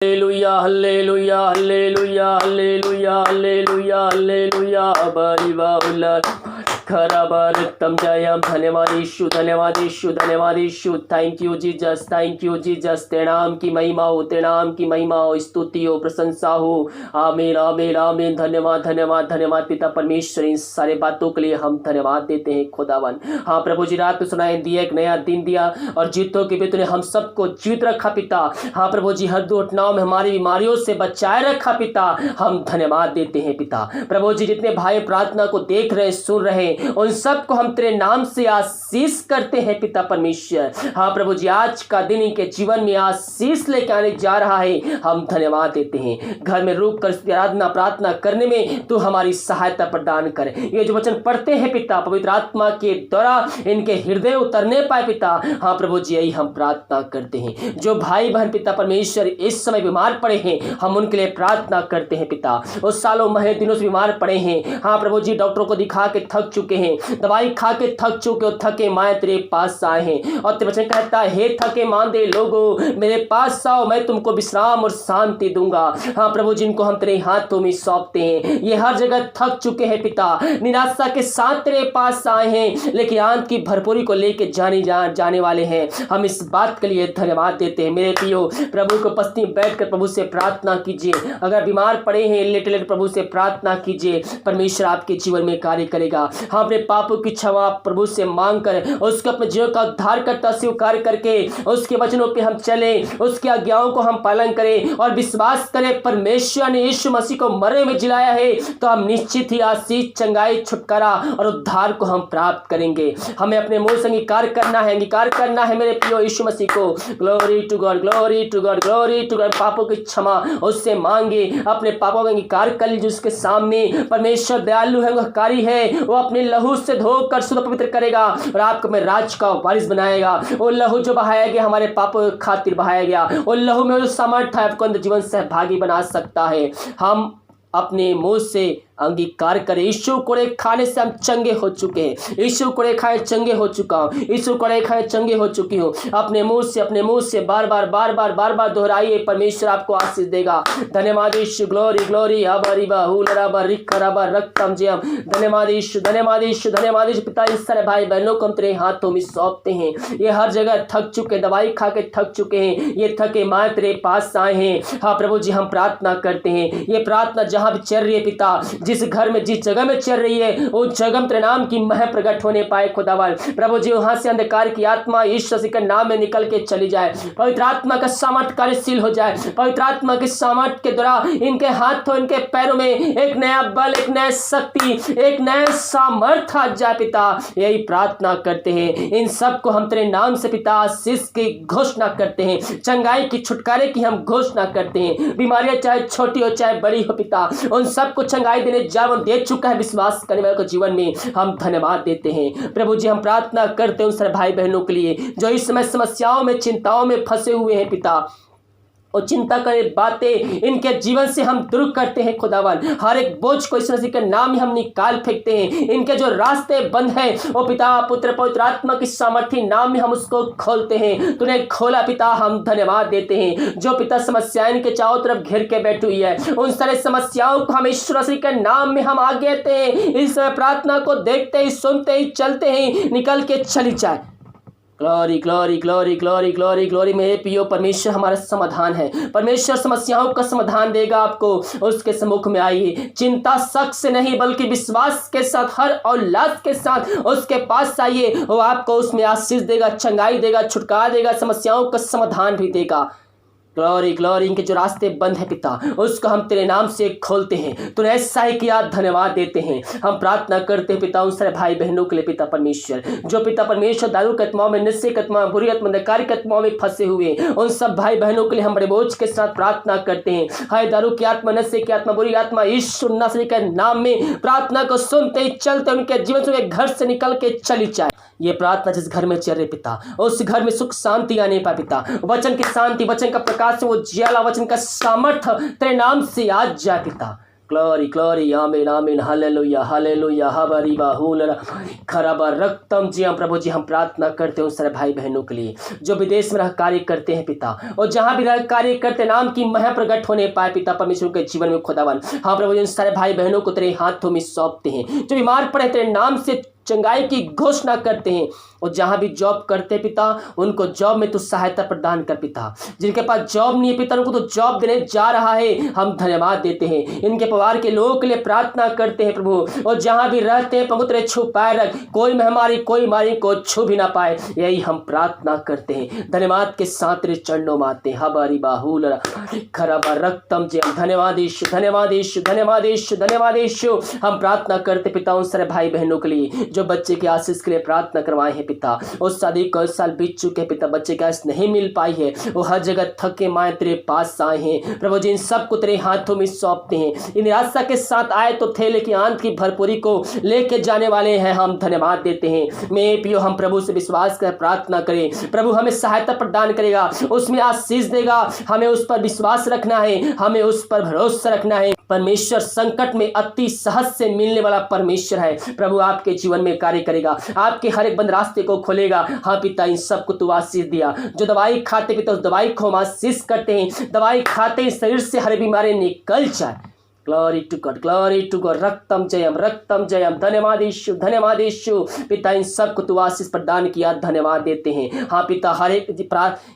Hallelujah hallelujah hallelujah hallelujah hallelujah hallelujah बलिवाउला खराबरतम जयम धन्यवाद यीशु धन्यवाद यीशु धन्यवाद यीशु। Thank you Jesus. तेरे नाम की महिमा हो, तेरे नाम की महिमा हो, स्तुति हो, प्रशंसा हो। आमीन आमीन आमीन। धन्यवाद धन्यवाद धन्यवाद पिता परमेश्वर, इन सारे बातों के लिए हम धन्यवाद देते हैं खुदावन। हाँ प्रभु जी, रात में सुनाए दिया, एक नया दिन दिया और जीतों के भी तूने हम सबको जीत रखा पिता। हाँ प्रभु जी, हर दुर्घटनाओं में हमारी बीमारियों से बचाए रखा पिता। हम धन्यवाद देते हैं पिता। प्रभु जी, जितने भाई प्रार्थना को देख रहे सुन रहे उन सबको हम तेरे नाम से आशीष करते हैं पिता परमेश्वर। हाँ प्रभु जी, आज का दिन इनके जीवन में आशीष लेकर आने जा रहा है, हम धन्यवाद देते हैं। घर में रुक कर आराधना प्रार्थना करने में तू हमारी सहायता प्रदान कर। ये जो वचन पढ़ते हैं पिता, पवित्र आत्मा के द्वारा इनके हृदय उतरने पाए पिता। हाँ प्रभु जी, यही हम प्रार्थना करते हैं। जो भाई बहन पिता परमेश्वर इस समय बीमार पड़े हैं, हम उनके लिए प्रार्थना करते हैं पिता। उस सालों महीने दिनों से बीमार पड़े हैं, हाँ प्रभु जी, डॉक्टरों को दिखा के थक चुके हैं, दवाई खा के थक चुके हो, थके माए तेरे पास आए हैं। और तेरे वचन कहता है, हे थके मांदे लोगों मेरे पास आओ, मैं तुमको विश्राम और शांति दूंगा। हाँ प्रभु, जिनको हम तेरे हाथों में सौंपते हैं, ये हर जगह थक चुके हैं पिता, निराशा के साथ तेरे पास आए हैं, लेकिन आंत की भरपूरी को लेके जाने वाले हैं। हम इस बात के लिए धन्यवाद देते हैं। मेरे प्रियो, प्रभु को पत्नी बैठकर प्रभु से प्रार्थना कीजिए। अगर बीमार पड़े हैं, लेटे लेटे प्रभु से प्रार्थना कीजिए, परमेश्वर आपके जीवन में कार्य करेगा। हम अपने पापों की क्षमा प्रभु से मांग कर उसको अपने जीवन का उद्धार करता स्वीकार करके उसके वचनों पे हम चले, उसकी आज्ञाओं को हम पालन करें और विश्वास करें परमेश्वर ने यीशु मसीह को मरे में जिलाया है, तो हम निश्चित ही आशीष, चंगाई, छुटकारा और उद्धार को हम प्राप्त करेंगे। हमें अपने मुंह से अंगीकार करना है मेरे प्रिय यीशु मसीह को। Glory to God, glory to God, glory to God. पापों की क्षमा उससे मांगे, अपने पापों का अंगीकार कर लीजिए उसके सामने। परमेश्वर दयालु है, वह कारी है, वो अपने लहू से धोकर शुद्ध पवित्र करेगा और आपको मैं राज का वारिस बनाएगा। वो लहू जो बहाया गया हमारे पापों खातिर बहाया गया, वो लहू में जो सामर्थ्य है आपको अंदर जीवन सहभागी बना सकता है। हम अपने मुंह से अंगीकार करें, यीशु कोड़े खाने से हम चंगे हो चुके हैं, यीशु कोड़े खाए चंगे हो चुका हूँ, यीशु कोड़े खाए चंगे हो चुकी हूँ। अपने मुंह से बार बार दोहराइए, परमेश्वर आपको आशीष देगा। धन्यवाद यीशु, ग्लोरी ग्लोरी अबरिबा हुलराबा रिखराबा रक्तम जयम। धन्यवाद यीशु, धन्यवाद यीशु, धन्यवाद यीशु। पिता, इस सारे भाई बहनों को हम तेरे हाथों में सौंपते हैं। ये हर जगह थक चुके, दवाई खा के थक चुके हैं, ये थके माँ तेरे पास आए हैं। हाँ प्रभु जी, हम प्रार्थना करते हैं, ये प्रार्थना जहाँ भी चल रही है पिता, जिस घर में जिस जगह में चल रही है उस जगह में तेरे नाम की मह प्रकट होने पाए खुदावन। प्रभु जी, वहां से अंधकार की आत्मा यीशु मसीह के नाम में निकल के चली जाए। पवित्र आत्मा का सामर्थ कार्यशील हो जाए। पवित्र आत्मा के सामर्थ के द्वारा इनके हाथों, इनके पैरों में एक नया बल, एक नया शक्ति, एक नया सामर्थ आ जाए पिता। यही प्रार्थना करते हैं। इन सबको हम तेरे नाम से पिता आशीष की घोषणा करते हैं, चंगाई की, छुटकारे की हम घोषणा करते हैं। बीमारियां चाहे छोटी हो चाहे बड़ी हो पिता, उन सबको चंगाई देने जावन दे चुका है विश्वास करने वालों के जीवन में। हम धन्यवाद देते हैं। प्रभु जी, हम प्रार्थना करते हैं उन सारे भाई बहनों के लिए जो इस समय समस्याओं में, चिंताओं में फंसे हुए हैं पिता। और चिंता करे बातें इनके जीवन से हम दूर करते हैं खुदावन। हर एक बोझ को यीशु मसीह के नाम में हम निकाल फेंकते हैं। इनके जो रास्ते बंद हैं वो पिता, पुत्र, पवित्र आत्मा की सामर्थ्य नाम में हम उसको खोलते हैं। तूने खोला पिता, हम धन्यवाद देते हैं। जो पिता समस्याएं इनके चारों तरफ घेर के बैठी हुई है, उन सारे समस्याओं को हम यीशु मसीह के नाम में हम आगे देते हैं। इस प्रार्थना को देखते ही, सुनते ही, चलते ही निकल के चली जाए। Glory glory glory glory glory glory. मेरे प्रियो, परमेश्वर हमारा समाधान है। परमेश्वर समस्याओं का समाधान देगा आपको। उसके सम्मुख में आइए, चिंता शक से नहीं बल्कि विश्वास के साथ, हर औलाद के साथ उसके पास आइए। वो आपको उसमें आशीष देगा, चंगाई देगा, छुटकारा देगा, समस्याओं का समाधान भी देगा। Glory glory. इनके जो रास्ते बंद है पिता, उसको हम तेरे नाम से खोलते हैं। तूने ऐसा ही किया, धन्यवाद देते हैं। हम प्रार्थना करते हैं पिता उन सारे भाई बहनों के लिए पिता परमेश्वर, जो पिता परमेश्वर दारू के आत्माओं में, नशे के आत्मा, बुरी आत्मा, अंधकार के आत्माओं में फंसे हुए, उन सब भाई बहनों के लिए हम बड़े बोझ के साथ प्रार्थना करते हैं। हाय दारू की आत्मा, नशे की आत्मा, बुरी आत्मा, यीशु मसीह के नाम में प्रार्थना को सुनते ही चलते उनके जीवन से घर से निकल के चली जाए। ये प्रार्थना जिस घर में चल रहे पिता, उस घर में सुख शांति आने पाए पिता। वचन की शांति, वचन का प्रकाश से वो ज्याला, वचन का सामर्थ्य तेरे नाम से आज जाए पिता। ग्लोरी ग्लोरी आमीन आमीन हालेलुया हालेलुया हबरीबा हुलरा खराबा रक्तम जी हम प्रभु जी हम प्रार्थना करते हैं उन सारे भाई बहनों के लिए जो विदेश में रह कार्य करते हैं पिता, और जहां भी रह कार्य करते नाम की महिमा प्रकट होने पाए पिता परमेश्वर के जीवन में खुदावन। हाँ प्रभु जी उन सारे भाई बहनों को तेरे हाथों में सौंपते हैं, जो बीमार पड़े तेरे नाम से चंगाई की घोषणा करते हैं, और जहां भी जॉब करते पिता उनको जॉब में तू सहायता प्रदान कर पिता। जिनके पास जॉब नहीं है पिता उनको तो जॉब देने जा रहा है, हम धन्यवाद देते हैं। इनके परिवार के लोगों के लिए प्रार्थना करते हैं प्रभु, और जहां भी रहते हैं प्रभु तेरे छुपाए रख, कोई महामारी कोई बीमारी को छू भी ना पाए, यही हम प्रार्थना करते हैं। धन्यवाद के साथ तेरे चरणों में आते हैं। हबारी बाहुल खराबा रक्तम जी हम धन्यवाद यीशु धन्यवाद यीशु धन्यवाद यीशु धन्यवाद यीशु। हम प्रार्थना करते पिता उन सारे भाई बहनों के लिए जो बच्चे के आशीष के लिए प्रार्थना करवाए हैं पिता, उस शादी को साल बीत चुके पिता, बच्चे की आशीष नहीं मिल पाई है, वो हर जगह थके माए तेरे पास आए हैं प्रभु जी। इन सबको तेरे हाथों में सौंपते हैं। इन निराशा के साथ आए तो थे लेकिन आनंद की भरपूरी को लेके जाने वाले हैं, हम धन्यवाद देते हैं। मैं पियो हम प्रभु से विश्वास कर प्रार्थना करें, प्रभु हमें सहायता प्रदान करेगा, उसमें आशीष देगा, हमें उस पर विश्वास रखना है, हमें उस पर भरोसा रखना है। परमेश्वर संकट में अति सहज से मिलने वाला परमेश्वर है। प्रभु आपके जीवन में कार्य करेगा, आपके हर एक बंद रास्ते को खोलेगा। हाँ पिता इन सबको तू आशीष दिया। जो दवाई खाते पिता उस दवाई को हम आशीष करते हैं, दवाई खाते ही शरीर से हर बीमारी निकल जाए। ग्लोरी टू गॉड रक्तम जयम धन्यवाद यीशु धन्यवाद यीशु। पिता इन सबको तू आशीष प्रदान किया, धन्यवाद देते हैं। हाँ पिता हर एक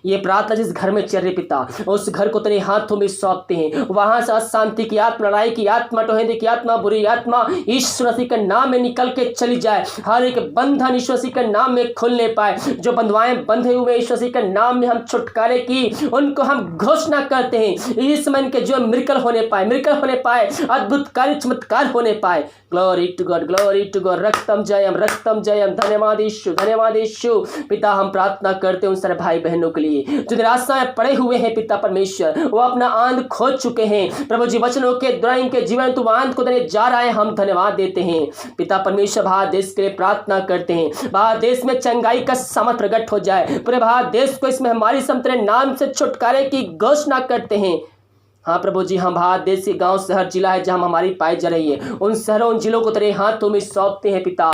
ये प्रार्थना जिस घर में चल रही पिता उस घर को तेरे हाथों में सौंपते हैं। वहां से अशांति की आत्मा, लड़ाई की आत्मा, टोहेंदे की आत्मा, बुरी आत्मा यीशु मसीह के नाम में निकल के चली जाए। हर एक बंधन यीशु मसीह के नाम में खुलने पाए। जो बंधुआएं बंधे हुए यीशु मसीह के नाम में हम छुटकारे की उनको हम घोषणा करते हैं। इस समय इनके जो मिरेकल होने पाए, अद्भुत कार्य चमत्कार होने पाए। ग्लोरी टू गॉड रक्तम जयम धन्यवाद यीशु। पिता हम प्रार्थना करते हैं उन सारे भाई बहनों के लिए जो निराशा में पड़े हुए हैं पिता परमेश्वर, वो अपना आनंद खो चुके हैं प्रभु जी। वचनों के द्वारा इनके जीवन तू आनंद को देने जा रहा है, हम धन्यवाद देते हैं। पिता परमेश्वर भारत देश के लिए प्रार्थना करते हैं, भारत देश में चंगाई का सामर्थ प्रकट हो जाए। पूरे भारत देश को इसमें हमारी तेरे नाम से छुटकारे की घोषणा करते हैं। हाँ प्रभु जी हम भारत देश के गांव शहर जिला है जहां हमारी पाई जा रही है, उन शहरों उन जिलों को तेरे हाथों में सौंपते हैं पिता।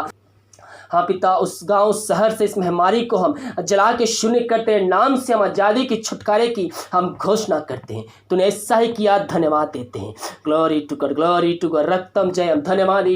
हाँ पिता उस गांव शहर से इस महामारी को हम जला के शून्य करते हैं। नाम से हम आज़ादी की छुटकारे की हम घोषणा करते हैं। तूने ऐसा ही किया, धन्यवाद देते हैं। ग्लोरी टू गॉड रक्तम जयम धन्यवाद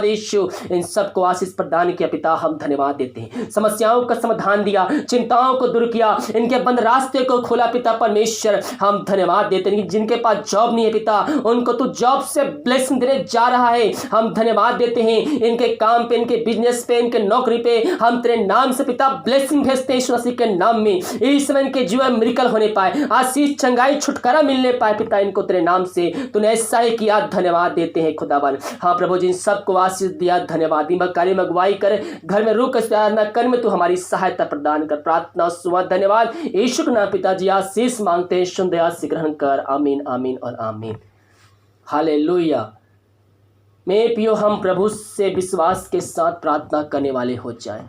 यीशु। इन सबको आशीष प्रदान किया पिता, हम धन्यवाद देते हैं। समस्याओं का समाधान दिया, चिंताओं को दूर किया, इनके बंद रास्ते को खोला पिता परमेश्वर, हम धन्यवाद देते हैं। जिनके पास जॉब नहीं है पिता उनको तू जॉब से ब्लेसिंग देने जा रहा है, हम धन्यवाद देते हैं। इनके काम पे, इनके बिजनेस पे, इनके नौकरी पे हम तेरे नाम से पिता ब्लेसिंग भेजते हैं यीशु मसीह के नाम में। इस समय इनके जीवन में मिरेकल होने पाए, आशीष चंगाई छुटकारा मिलने पाए पिता इनको तेरे नाम से। तूने ऐसा ही किया, धन्यवाद देते हैं खुदावन। हाँ प्रभु जी सबको आशीष दिया, धन्यवाद। कार्य में अगुवाई कर, घर में रुक आराधना कर में तू हमारी सहायता प्रदान कर। प्रार्थना सुबह धन्यवाद यीशु के नाम पिताजी आशीष मांगते हैं, सुन दया से ग्रहण कर। आमीन आमीन और आमीन। हालेलुया। मैं पियो हम प्रभु से विश्वास के साथ प्रार्थना करने वाले हो जाएं।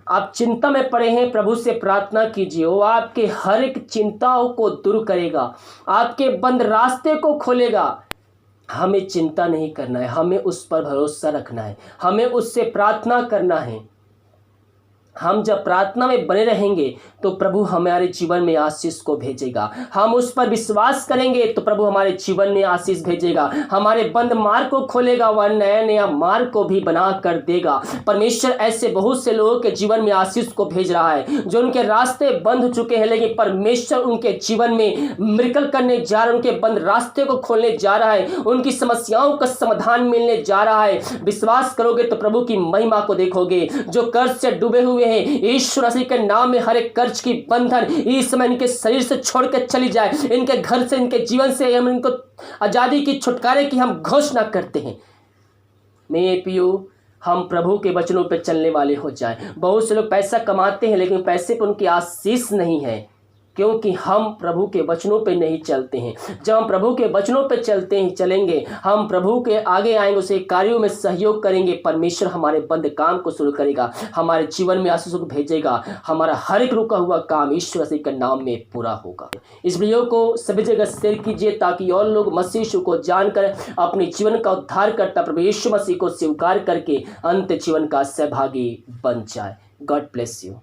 आप चिंता में पड़े हैं, प्रभु से प्रार्थना कीजिए, वो आपके हर एक चिंताओं को दूर करेगा, आपके बंद रास्ते को खोलेगा। हमें चिंता नहीं करना है, हमें उस पर भरोसा रखना है, हमें उससे प्रार्थना करना है। हम जब प्रार्थना में बने रहेंगे तो प्रभु हमारे जीवन में आशीष को भेजेगा। हम उस पर विश्वास करेंगे तो प्रभु हमारे जीवन में आशीष भेजेगा, हमारे बंद मार्ग को खोलेगा, वह नया नया मार्ग को भी बना कर देगा। परमेश्वर ऐसे बहुत से लोगों के जीवन में आशीष को भेज रहा है जो उनके रास्ते बंद हो चुके हैं, लेकिन परमेश्वर उनके जीवन में मिरेकल करने जा रहा है, उनके बंद रास्ते को खोलने जा रहा है, उनकी समस्याओं का समाधान मिलने जा रहा है। विश्वास करोगे तो प्रभु की महिमा को देखोगे। जो कर्ज से डूबे हुए यीशु मसीह के नाम में हर एक कर्ज की बंधन इस समय इनके शरीर से छोड़ के चली जाए, इनके घर से, इनके जीवन से हम इनको आजादी की छुटकारे की हम घोषणा करते हैं। मैं पियो हम प्रभु के वचनों पर चलने वाले हो जाए। बहुत से लोग पैसा कमाते हैं लेकिन पैसे पर उनकी आशीष नहीं है। क्योंकि हम प्रभु के वचनों पे नहीं चलते हैं। जब हम प्रभु के वचनों पे चलेंगे, हम प्रभु के आगे आएंगे, उसे कार्यों में सहयोग करेंगे, परमेश्वर हमारे बंद काम को शुरू करेगा, हमारे जीवन में आशीषों को भेजेगा, हमारा हर एक रुका हुआ काम ईश्वर मसीह के नाम में पूरा होगा। इस वीडियो को सभी जगह शेयर कीजिए ताकि और लोग मसीह यीशु को जानकर अपने जीवन का उद्धार करता प्रभु यीशु मसीह को स्वीकार करके अंत जीवन का सहभागी बन जाए। God bless you.